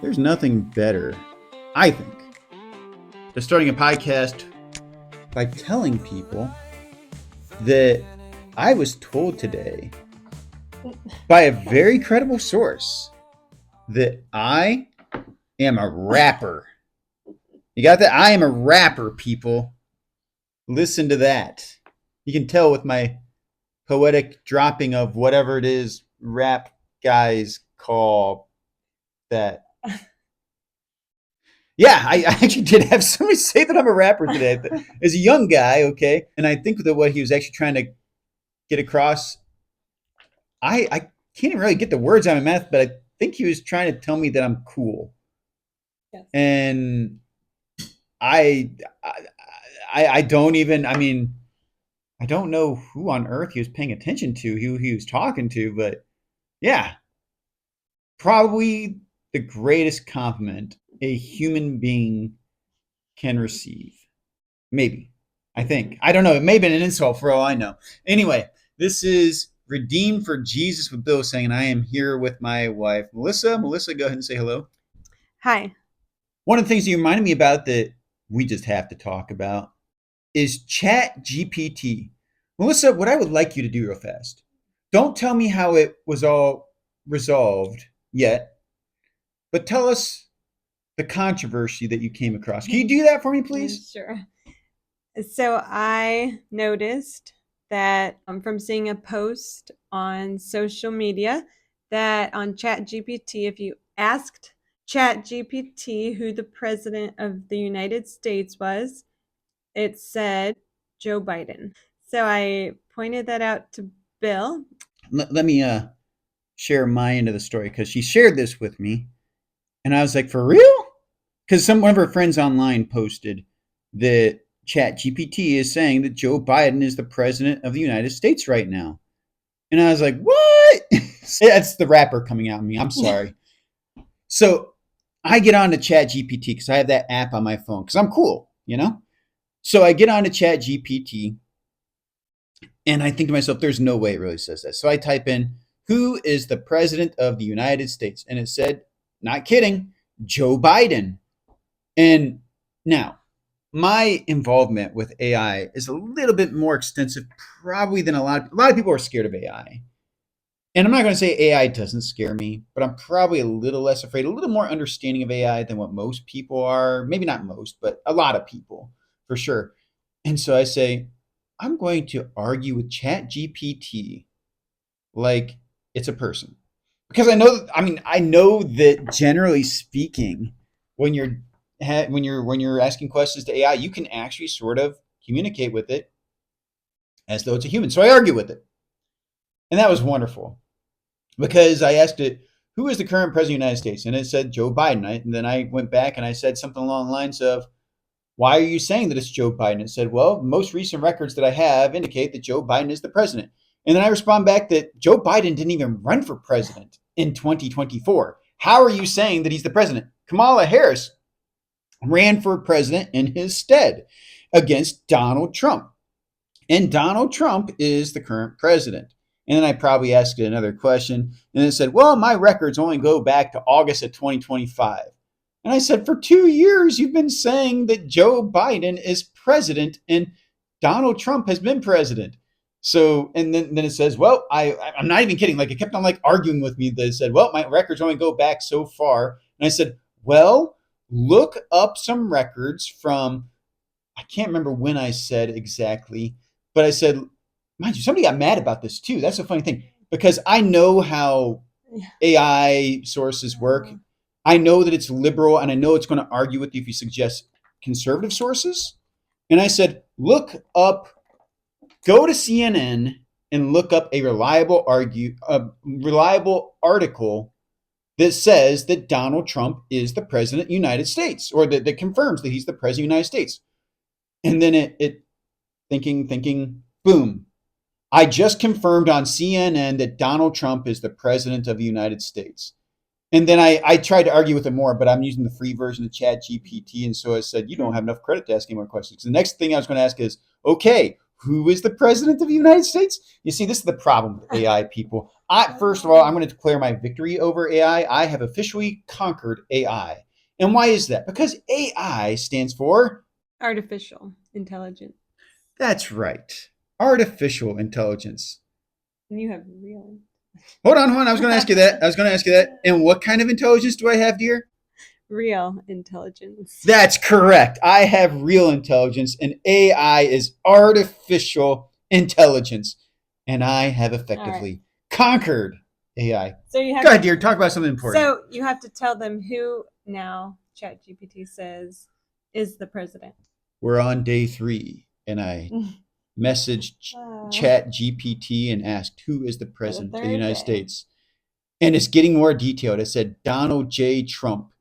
There's nothing better, I think, than starting a podcast by telling people that I was told today by a very credible source that I am a rapper. You got that? I am a rapper, people. Listen to that. You can tell with my poetic dropping of whatever it is rap guys call that. Yeah, I actually did have somebody say that I'm a rapper today. As a young guy, okay, and I think that what he was actually trying to get across, I can't even really get the words out of my mouth, but I think he was trying to tell me that I'm cool. Yes. And I, I don't even. I mean, I don't know who on earth he was paying attention to, who he was talking to, but yeah, probably the greatest compliment a human being can receive. Maybe. I think. I don't know. It may have been an insult for all I know. Anyway, this is Redeemed for Jesus with Bill saying, and I am here with my wife, Melissa. Melissa, go ahead and say hello. Hi. One of the things you reminded me about that we just have to talk about is Chat GPT. Melissa, what I would like you to do real fast, don't tell me how it was all resolved yet, but tell us the controversy that you came across. Can you do that for me, please? Sure. So I noticed that from seeing a post on social media that on ChatGPT, if you asked ChatGPT who the president of the United States was, it said Joe Biden. So I pointed that out to Bill. Let me share my end of the story because she shared this with me, and I was like, "For real?" Because one of her friends online posted that Chat GPT is saying that Joe Biden is the president of the United States right now, and I was like, "What?" That's the rapper coming out of me. I'm sorry. So I get on to Chat GPT because I have that app on my phone because I'm cool, you know. So I get on to Chat GPT, and I think to myself, "There's no way it really says that." So I type in, "Who is the president of the United States?" And it said, not kidding, Joe Biden. And now, my involvement with AI is a little bit more extensive, probably than a lot of people are scared of AI. And I'm not going to say AI doesn't scare me, but I'm probably a little less afraid, a little more understanding of AI than what most people are. Maybe not most, but a lot of people for sure. And so I say, I'm going to argue with Chat GPT like it's a person. Because I know that generally speaking, when you're asking questions to AI, you can actually sort of communicate with it as though it's a human. So I argue with it, and that was wonderful because I asked it, "Who is the current president of the United States?" And it said Joe Biden. And then I went back and I said something along the lines of, "Why are you saying that it's Joe Biden?" It said, "Well, most recent records that I have indicate that Joe Biden is the president." And then I respond back that Joe Biden didn't even run for president in 2024. How are you saying that he's the president? Kamala Harris ran for president in his stead against Donald Trump. And Donald Trump is the current president. And then I probably asked it another question. And it said, well, my records only go back to August of 2025. And I said, for 2 years, you've been saying that Joe Biden is president and Donald Trump has been president. So, and then it says, well, I'm not even kidding. Like it kept on like arguing with me that it said, well, my records only go back so far. And I said, well, look up some records from, I can't remember when I said exactly, but I said, mind you, somebody got mad about this too. That's a funny thing because I know how AI sources work. I know that it's liberal and I know it's going to argue with you if you suggest conservative sources. And I said, go to CNN and look up a reliable article that says that Donald Trump is the president of the United States, or that confirms that he's the president of the United States. And then it thinking, boom. I just confirmed on CNN that Donald Trump is the president of the United States. And then I tried to argue with it more, but I'm using the free version of Chat GPT. And so I said, you don't have enough credit to ask any more questions. The next thing I was going to ask is, okay, who is the president of the United States? You see, this is the problem with AI people. First of all, I'm going to declare my victory over AI. I have officially conquered AI. And why is that? Because AI stands for Artificial intelligence. that's right. Artificial intelligence. And you have real. Hold on. I was going to ask you that. And what kind of intelligence do I have, dear? Real intelligence. That's correct. I have real intelligence, and AI is artificial intelligence. And I have effectively conquered AI. So you have Go ahead, dear. Talk about something important. So you have to tell them who now ChatGPT says is the president. We're on day 3, and I messaged ChatGPT and asked who is the president of the United States. And it's getting more detailed. It said Donald J. Trump.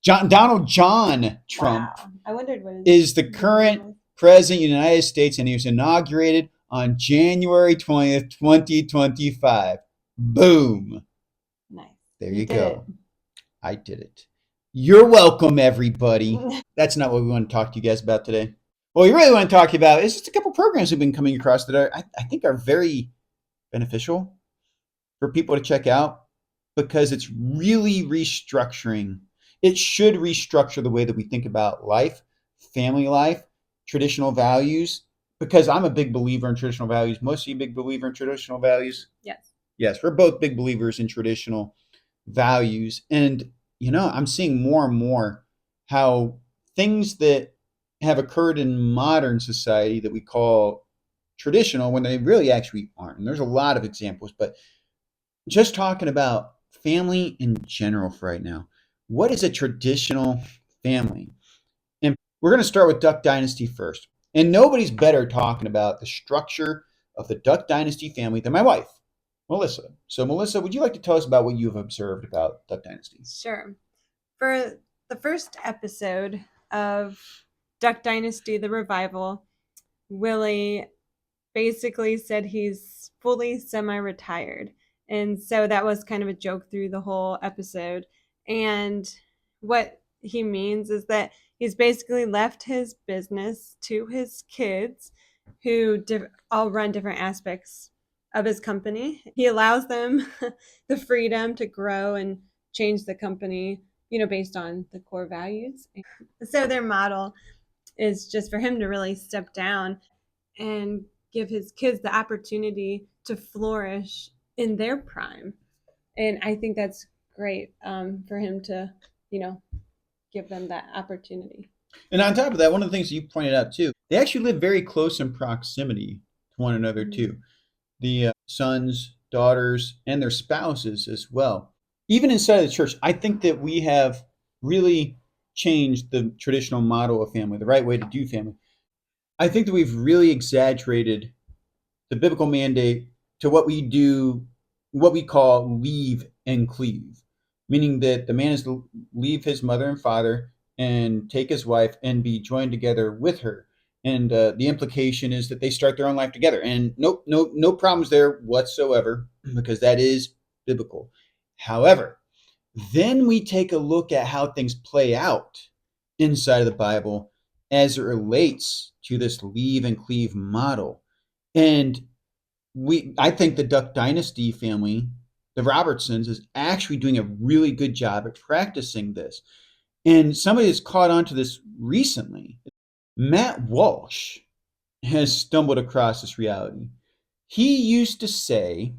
Donald John Trump I wondered what is the current president of the United States, and he was inaugurated on January 20th, 2025. Boom. Nice. There you go. I did it. You're welcome, everybody. That's not what we want to talk to you guys about today. What we really want to talk to you about is just a couple programs we've been coming across that are, I think are very beneficial for people to check out because it's really restructuring. It should restructure the way that we think about life, family life, traditional values, because I'm a big believer in traditional values. Most of you a big believer in traditional values? Yes. Yes, we're both big believers in traditional values. And, you know, I'm seeing more and more how things that have occurred in modern society that we call traditional when they really actually aren't. And there's a lot of examples, but just talking about family in general for right now. What is a traditional family? And we're going to start with Duck Dynasty first. And nobody's better talking about the structure of the Duck Dynasty family than my wife, Melissa. So, Melissa, would you like to tell us about what you've observed about Duck Dynasty? Sure. For the first episode of Duck Dynasty, the revival, Willie basically said he's fully semi-retired. And so that was kind of a joke through the whole episode. And what he means is that he's basically left his business to his kids who all run different aspects of his company. He allows them the freedom to grow and change the company, you know, based on the core values. So their model is just for him to really step down and give his kids the opportunity to flourish in their prime. And I think that's great for him to, you know, give them that opportunity. And on top of that, one of the things you pointed out too, they actually live very close in proximity to one another too. The sons, daughters, and their spouses as well. Even inside of the church, I think that we have really changed the traditional model of family, the right way to do family. I think that we've really exaggerated the biblical mandate to what we do, what we call leave and cleave, meaning that the man is to leave his mother and father and take his wife and be joined together with her. And the implication is that they start their own life together. And no problems there whatsoever, because that is biblical. However, then we take a look at how things play out inside of the Bible as it relates to this leave and cleave model. And I think the Duck Dynasty family, the Robertsons, is actually doing a really good job at practicing this. And somebody has caught on to this recently. Matt Walsh has stumbled across this reality. He used to say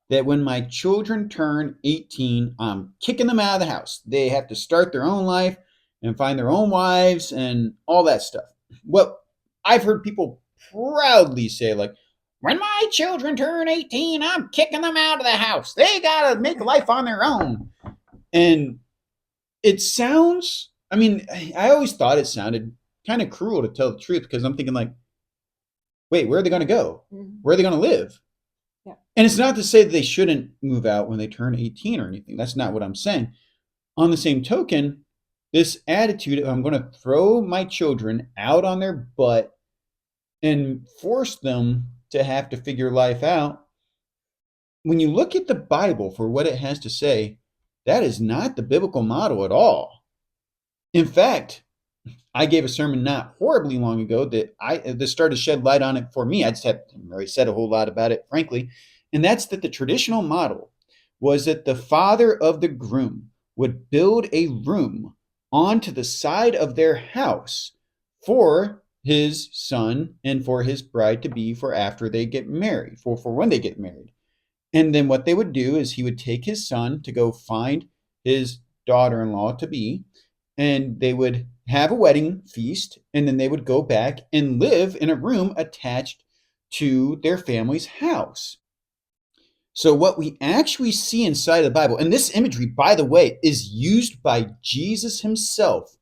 that when my children turn 18, I'm kicking them out of the house. They have to start their own life and find their own wives and all that stuff. Well, I've heard people proudly say, like, when my children turn 18, I'm kicking them out of the house. They got to make a life on their own. And it sounds, I mean, I always thought it sounded kind of cruel to tell the truth because I'm thinking like, wait, where are they going to go? Where are they going to live? Yeah. And it's not to say that they shouldn't move out when they turn 18 or anything. That's not what I'm saying. On the same token, this attitude of I'm going to throw my children out on their butt and force them to have to figure life out. When you look at the Bible for what it has to say, that is not the biblical model at all. In fact, I gave a sermon not horribly long ago that started to shed light on it for me. I just haven't really said a whole lot about it, frankly. And that's that the traditional model was that the father of the groom would build a room onto the side of their house for his son and for his bride to be for after they get married, for when they get married. And then what they would do is he would take his son to go find his daughter in law to be, and they would have a wedding feast, and then they would go back and live in a room attached to their family's house. So, what we actually see inside the Bible, and this imagery, by the way, is used by Jesus himself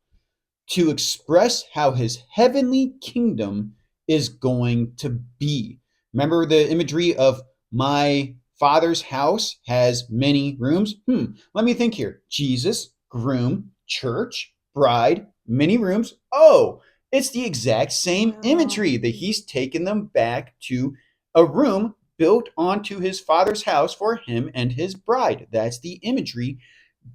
to express how his heavenly kingdom is going to be. Remember the imagery of my father's house has many rooms? Let me think here. Jesus, groom, church, bride, many rooms. Oh, it's the exact same imagery that he's taken them back to a room built onto his father's house for him and his bride. That's the imagery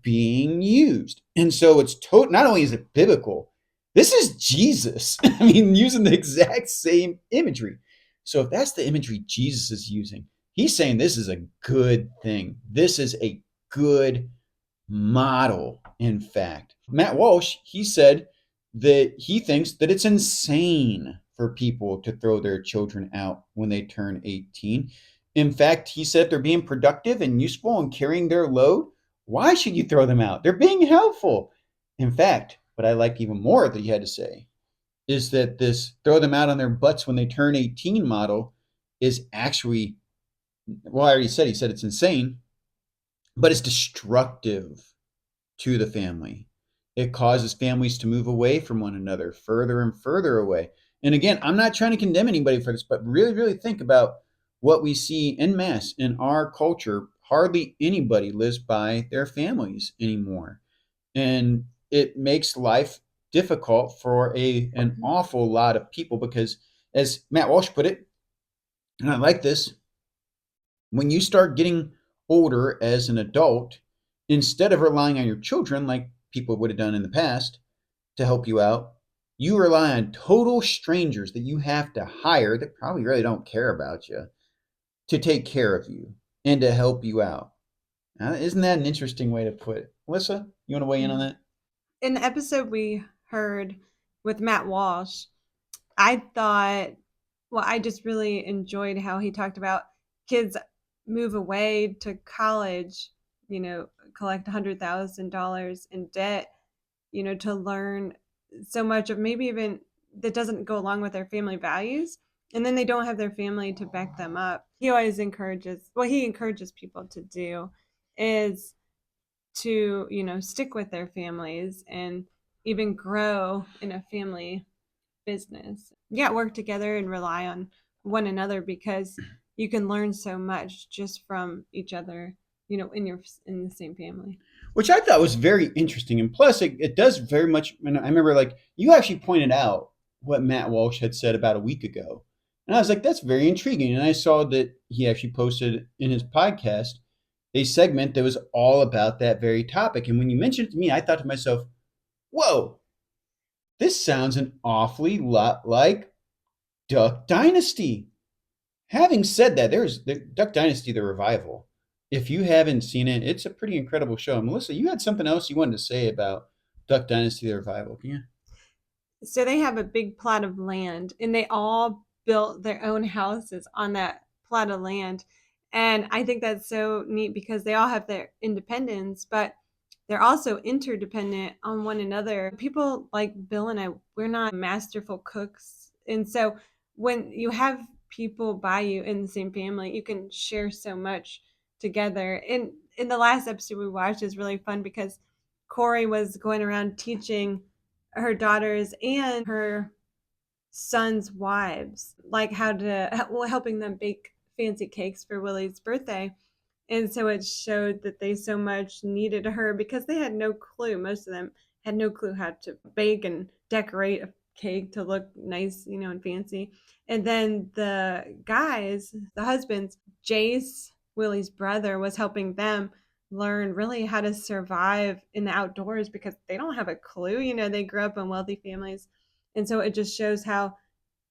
being used. And so it's not only is it biblical, this is Jesus. I mean, using the exact same imagery. So if that's the imagery Jesus is using, he's saying this is a good thing. This is a good model, in fact. Matt Walsh, he said that he thinks that it's insane for people to throw their children out when they turn 18. In fact, he said they're being productive and useful and carrying their load. Why should you throw them out? They're being helpful. In fact, what I like even more that he had to say is that this throw them out on their butts when they turn 18 model is actually, well, I already said, he said it's insane, but it's destructive to the family. It causes families to move away from one another, further and further away. And again, I'm not trying to condemn anybody for this, but really, really think about what we see en masse in our culture. Hardly anybody lives by their families anymore. And it makes life difficult for an awful lot of people because, as Matt Walsh put it, and I like this, when you start getting older as an adult, instead of relying on your children like people would have done in the past to help you out, you rely on total strangers that you have to hire that probably really don't care about you to take care of you and to help you out. Now, isn't that an interesting way to put it? Melissa, you want to weigh in on that? In the episode we heard with Matt Walsh, I thought, well, I just really enjoyed how he talked about kids move away to college, collect $100,000 in debt, to learn so much of maybe even that doesn't go along with their family values. And then they don't have their family to back them up. He always encourages, what he encourages people to do is to, stick with their families and even grow in a family business. Yeah, work together and rely on one another because you can learn so much just from each other, in the same family. Which I thought was very interesting. And plus, it does very much. And I remember, like, you actually pointed out what Matt Walsh had said about a week ago. And I was like, that's very intriguing. And I saw that he actually posted in his podcast a segment that was all about that very topic. And when you mentioned it to me, I thought to myself, whoa, this sounds an awfully lot like Duck Dynasty. Having said that, there's the Duck Dynasty, the revival. If you haven't seen it, it's a pretty incredible show. Melissa, you had something else you wanted to say about Duck Dynasty, the revival. Yeah. So they have a big plot of land and they all built their own houses on that plot of land. And I think that's so neat because they all have their independence, but they're also interdependent on one another. People like Bill and I, we're not masterful cooks. And so when you have people by you in the same family, you can share so much together. And in the last episode we watched is really fun because Corey was going around teaching her daughters and her sons' wives, like how to, well, helping them bake fancy cakes for Willie's birthday. And so it showed that they so much needed her because they had no clue. Most of them had no clue how to bake and decorate a cake to look nice, and fancy. And then the guys, the husbands, Jace, Willie's brother, was helping them learn really how to survive in the outdoors because they don't have a clue. They grew up in wealthy families. And so it just shows how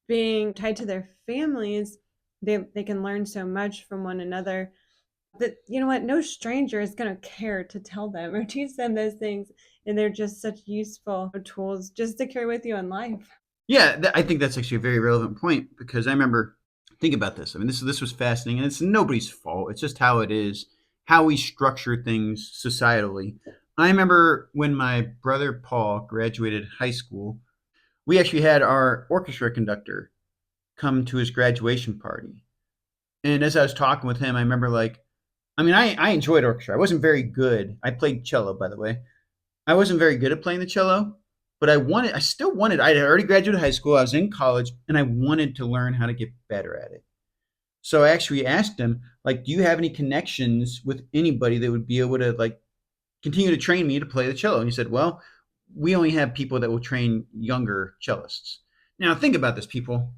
being tied to their families, they can learn so much from one another that, no stranger is going to care to tell them or teach them those things. And they're just such useful tools just to carry with you in life. Yeah, I think that's actually a very relevant point because I remember, think about this. I mean, this was fascinating, and it's nobody's fault. It's just how it is, how we structure things societally. I remember when my brother Paul graduated high school, we actually had our orchestra conductor come to his graduation party. And as I was talking with him, I remember I enjoyed orchestra. I wasn't very good. I played cello, by the way. I wasn't very good at playing the cello, but I still wanted, I had already graduated high school. I was in college and I wanted to learn how to get better at it. So I actually asked him, do you have any connections with anybody that would be able to continue to train me to play the cello? And he said, well, we only have people that will train younger cellists. Now think about this, people.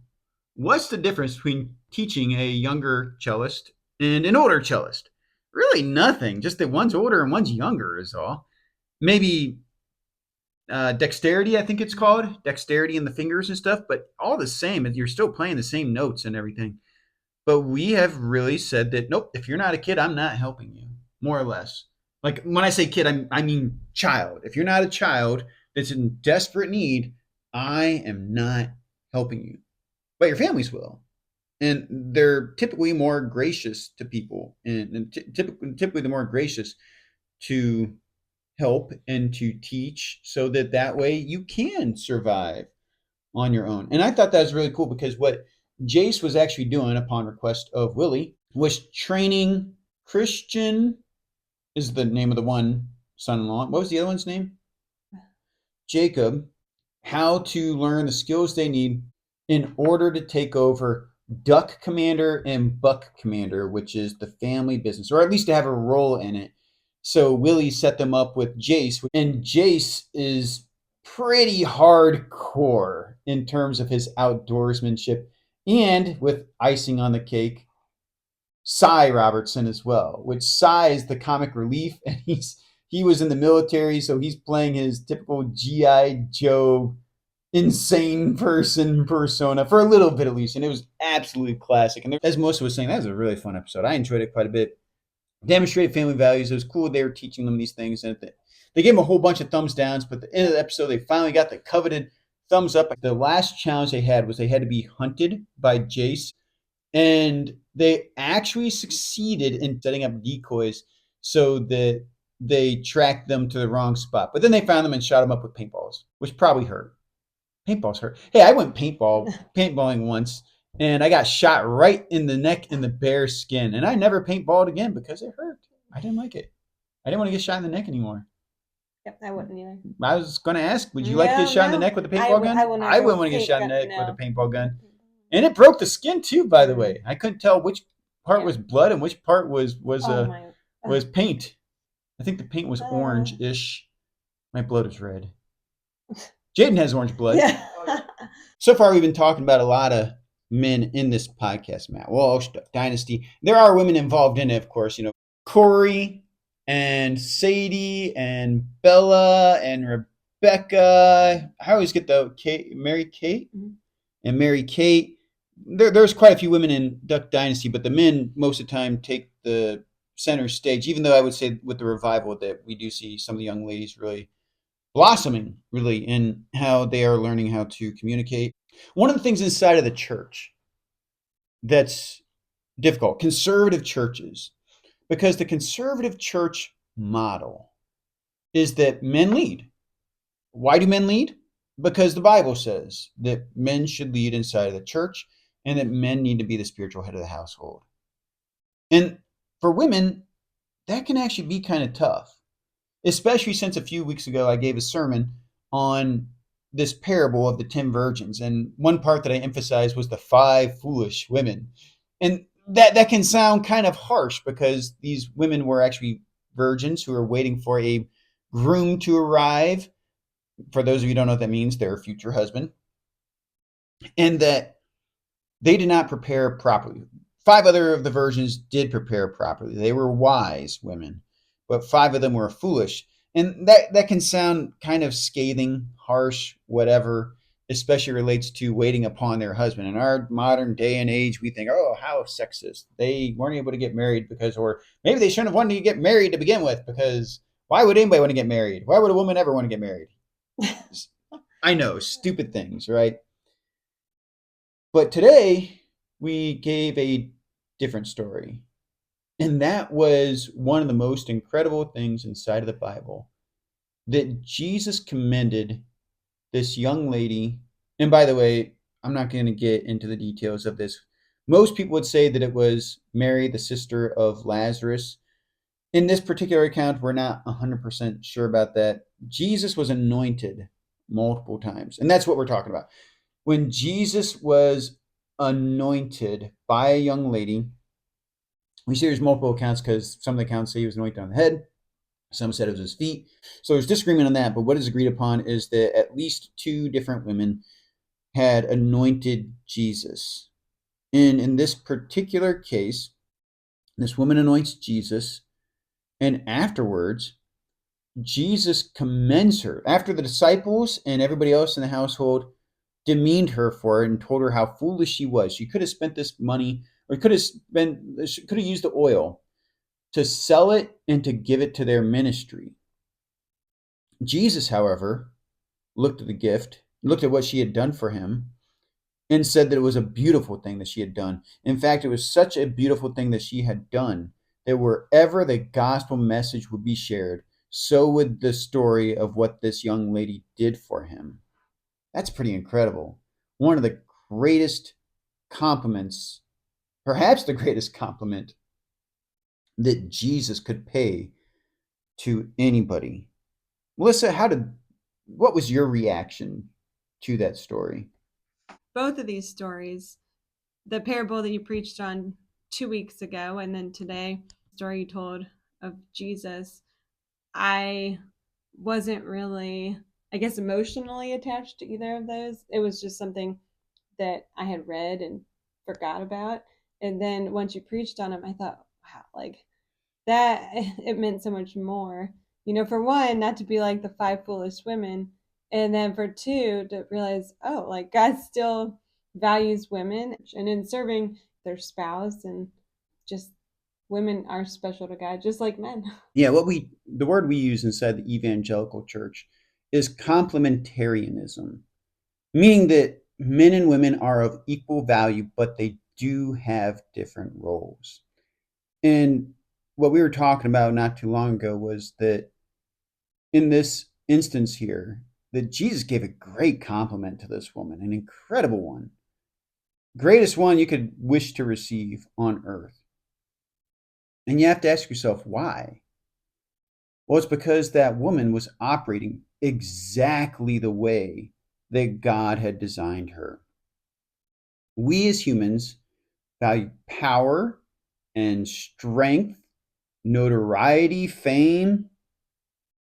What's the difference between teaching a younger cellist and an older cellist? Really nothing. Just that one's older and one's younger is all. Maybe dexterity, I think it's called, dexterity in the fingers and stuff, but all the same, you're still playing the same notes and everything. But we have really said that, nope, if you're not a kid, I'm not helping you, more or less. Like when I say kid, I mean child. If you're not a child that's in desperate need, I am not helping you. But your families will. And they're typically more gracious to people, and typically they're more gracious to help and to teach so that way you can survive on your own. And I thought that was really cool because what Jace was actually doing upon request of Willie was training Christian is the name of the one son-in-law. What was the other one's name? Jacob, how to learn the skills they need in order to take over Duck Commander and Buck Commander, which is the family business, or at least to have a role in it. So Willie set them up with Jace, and Jace is pretty hardcore in terms of his outdoorsmanship, and with icing on the cake, Cy Robertson as well, which Cy is the comic relief, and he was in the military, so he's playing his typical GI Joe insane person persona for a little bit at least, and it was absolutely classic. And as Melissa was saying, that was a really fun episode. I enjoyed it quite a bit. Demonstrated family values. It was cool they were teaching them these things, and they gave them a whole bunch of thumbs downs. But at the end of the episode, they finally got the coveted thumbs up. The last challenge they had was they had to be hunted by Jace, and they actually succeeded in setting up decoys so that they tracked them to the wrong spot. But then they found them and shot them up with paintballs, which probably hurt. Paintballs hurt. Hey, I went paintballing once, and I got shot right in the neck in the bare skin, and I never paintballed again because it hurt. I didn't like it. I didn't want to get shot in the neck anymore. Yep, I wouldn't either. I was going to ask, would you like to get shot in the neck with a paintball gun? I wouldn't want to get shot in the neck with a paintball gun. And it broke the skin too, by the way. I couldn't tell which part was blood and which part was paint. I think the paint was orange-ish. My blood is red. Jaden has orange blood. Yeah. So far, we've been talking about a lot of men in this podcast, Matt Walsh, Dynasty. There are women involved in it, of course. Corey and Sadie and Bella and Rebecca. I always get Mary Kate and Mary Kate. There's quite a few women in Duck Dynasty, but the men most of the time take the center stage, even though I would say with the revival that we do see some of the young ladies really blossoming really in how they are learning how to communicate. One of the things inside of the church that's difficult, conservative churches, because the conservative church model is that men lead. Why do men lead? Because the Bible says that men should lead inside of the church and that men need to be the spiritual head of the household. And for women, that can actually be kind of tough. Especially since a few weeks ago, I gave a sermon on this parable of the 10 virgins. And one part that I emphasized was the 5 foolish women. And that can sound kind of harsh because these women were actually virgins who were waiting for a groom to arrive. For those of you who don't know what that means, their future husband. And that they did not prepare properly. 5 other of the virgins did prepare properly. They were wise women. but 5 of them were foolish. And that can sound kind of scathing, harsh, whatever, especially relates to waiting upon their husband. In our modern day and age, we think, oh, how sexist. They weren't able to get married because, or maybe they shouldn't have wanted to get married to begin with, because why would anybody want to get married? Why would a woman ever want to get married? I know, stupid things, right? But today, we gave a different story. And that was one of the most incredible things inside of the Bible, that Jesus commended this young lady. And by the way, I'm not going to get into the details of this. Most people would say that it was Mary, the sister of Lazarus. In this particular account, we're not 100% sure about that. Jesus was anointed multiple times. And that's what we're talking about. When Jesus was anointed by a young lady, we see there's multiple accounts, because some of the accounts say he was anointed on the head. Some said it was his feet. So there's disagreement on that. But what is agreed upon is that at least 2 different women had anointed Jesus. And in this particular case, this woman anoints Jesus. And afterwards, Jesus commends her. After the disciples and everybody else in the household demeaned her for it and told her how foolish she was. She could have spent this money, or could have used the oil to sell it and to give it to their ministry. Jesus, however, looked at the gift, looked at what she had done for him, and said that it was a beautiful thing that she had done. In fact, it was such a beautiful thing that she had done that wherever the gospel message would be shared, so would the story of what this young lady did for him. That's pretty incredible. One of the greatest compliments, perhaps the greatest compliment that Jesus could pay to anybody. Melissa, what was your reaction to that story? Both of these stories, the parable that you preached on 2 weeks ago, and then today, the story you told of Jesus, I wasn't really, I guess, emotionally attached to either of those. It was just something that I had read and forgot about. And then once you preached on them, I thought, wow, like that, it meant so much more. For one, not to be like the 5 foolish women. And then for two, to realize, oh, like God still values women, and in serving their spouse, and just women are special to God, just like men. Yeah, the word we use inside the evangelical church is complementarianism, meaning that men and women are of equal value, but they do have different roles. And what we were talking about not too long ago was that in this instance here, that Jesus gave a great compliment to this woman, an incredible one, greatest one you could wish to receive on earth. And you have to ask yourself, why? Well, it's because that woman was operating exactly the way that God had designed her. We as humans value power and strength, notoriety, fame.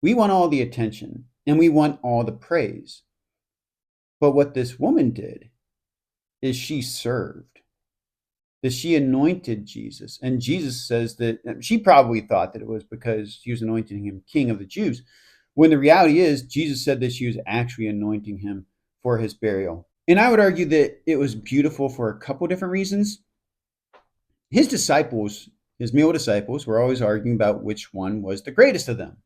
We want all the attention and we want all the praise. But what this woman did is she served, that she anointed Jesus. And Jesus says that she probably thought that it was because she was anointing him king of the Jews, when the reality is Jesus said that she was actually anointing him for his burial. And I would argue that it was beautiful for a couple different reasons. His disciples, his male disciples, were always arguing about which one was the greatest of them.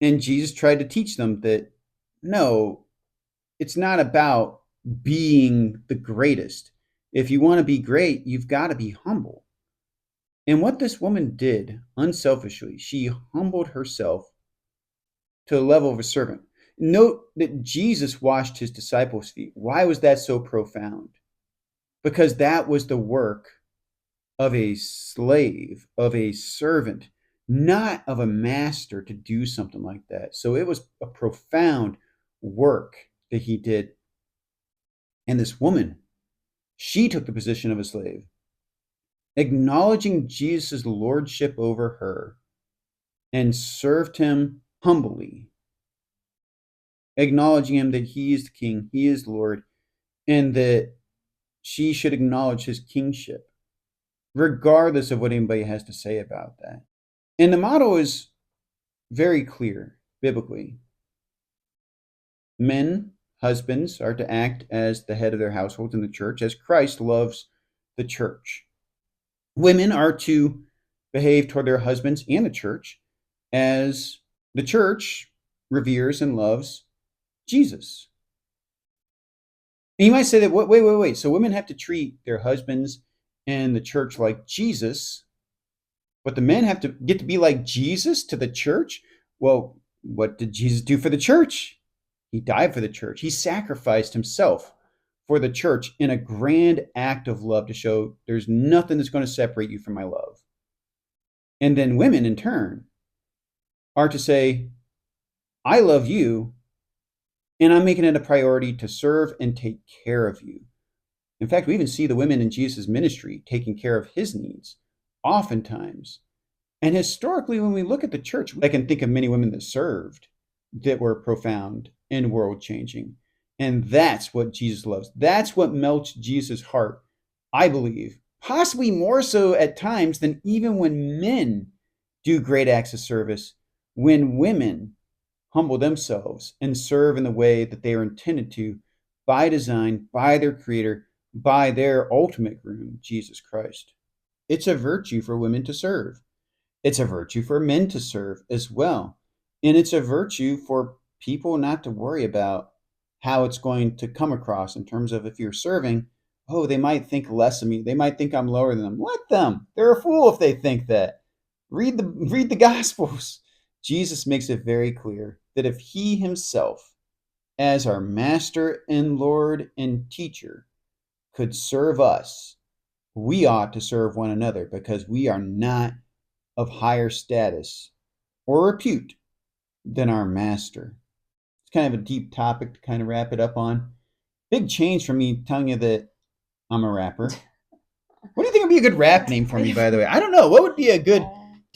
And Jesus tried to teach them that no, it's not about being the greatest. If you want to be great, you've got to be humble. And what this woman did unselfishly, she humbled herself to the level of a servant. Note that Jesus washed his disciples' feet. Why was that so profound? Because that was the work of a slave, of a servant, not of a master to do something like that. So it was a profound work that he did. And this woman, she took the position of a slave, acknowledging Jesus' lordship over her, and served him humbly, acknowledging him that he is the king, he is Lord, and that she should acknowledge his kingship, regardless of what anybody has to say about that. And the model is very clear biblically. Men, husbands, are to act as the head of their households in the church, as Christ loves the church. Women are to behave toward their husbands and the church as the church reveres and loves Jesus. And you might say that, wait. So women have to treat their husbands and the church like Jesus, but the men have to get to be like Jesus to the church? Well, what did Jesus do for the church? He died for the church. He sacrificed himself for the church in a grand act of love to show there's nothing that's going to separate you from my love. And then women, in turn, are to say, I love you, and I'm making it a priority to serve and take care of you. In fact, we even see the women in Jesus' ministry taking care of his needs, oftentimes. And historically, when we look at the church, I can think of many women that served that were profound and world changing. And that's what Jesus loves. That's what melts Jesus' heart, I believe, possibly more so at times than even when men do great acts of service, when women humble themselves and serve in the way that they are intended to by design, by their creator, by their ultimate groom, Jesus Christ. It's a virtue for women to serve. It's a virtue for men to serve as well. And it's a virtue for people not to worry about how it's going to come across in terms of if you're serving, oh, they might think less of me. They might think I'm lower than them. Let them. They're a fool if they think that. Read the Gospels. Jesus makes it very clear that if he himself, as our master and Lord and teacher, could serve us, we ought to serve one another because we are not of higher status or repute than our master. It's kind of a deep topic to kind of wrap it up on. Big change from me telling you that I'm a rapper. What do you think would be a good rap name for me, by the way? I don't know. What would be a good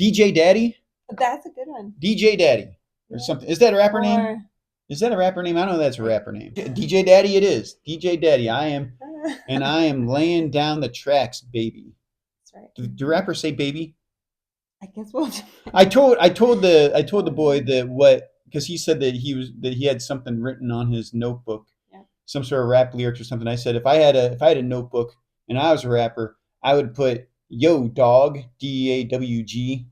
DJ Daddy? That's a good one. DJ Daddy or something. Is that a rapper name? Is that a rapper name? I don't know that's a rapper name. DJ Daddy it is. DJ Daddy. I am. And I am laying down the tracks, baby. That's right. Do rappers say baby? I guess we'll. I told the boy that what, because he said that he had something written on his notebook, some sort of rap lyrics or something. I said if I had a notebook and I was a rapper, I would put yo dog, DAWG,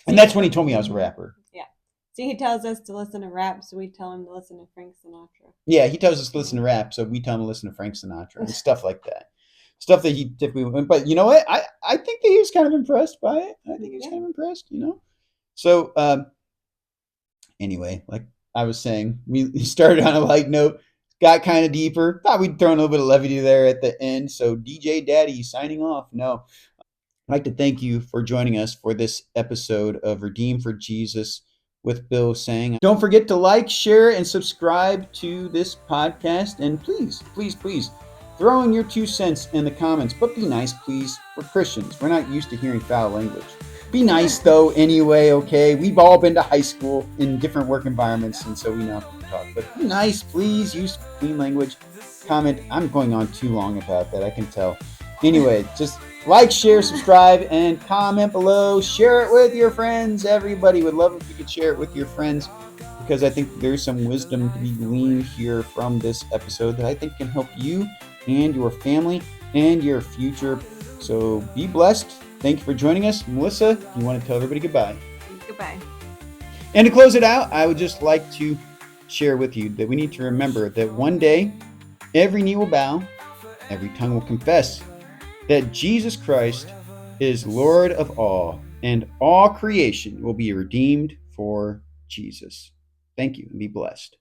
and that's when he told me I was a rapper. Yeah. See, he tells us to listen to rap, so we tell him to listen to Frank Sinatra. Yeah, he tells us to listen to rap, so we tell him to listen to Frank Sinatra and stuff like that. Stuff that he typically, but you know what? I think that he was kind of impressed by it. I think he was kind of impressed, So anyway, like I was saying, we started on a light note, got kind of deeper. Thought we'd throw in a little bit of levity there at the end. So DJ Daddy signing off. No, I'd like to thank you for joining us for this episode of Redeem for Jesus with Bill Sang. Don't forget to like, share, and subscribe to this podcast. And please, please, please, throw in your 2 cents in the comments. But be nice, please. We're Christians. We're not used to hearing foul language. Be nice, though, anyway, okay? We've all been to high school in different work environments, and so we know how to talk. But be nice, please. Use clean language. Comment. I'm going on too long about that, I can tell. Anyway, just like, share, subscribe, and comment below. Share it with your friends. Everybody would love if you could share it with your friends, because I think there's some wisdom to be gleaned here from this episode that I think can help you and your family and your future. So be blessed. Thank you for joining us. Melissa, you want to tell everybody goodbye? Goodbye. And to close it out, I would just like to share with you that we need to remember that one day every knee will bow, every tongue will confess that Jesus Christ is Lord of all, and all creation will be redeemed for Jesus. Thank you, and be blessed.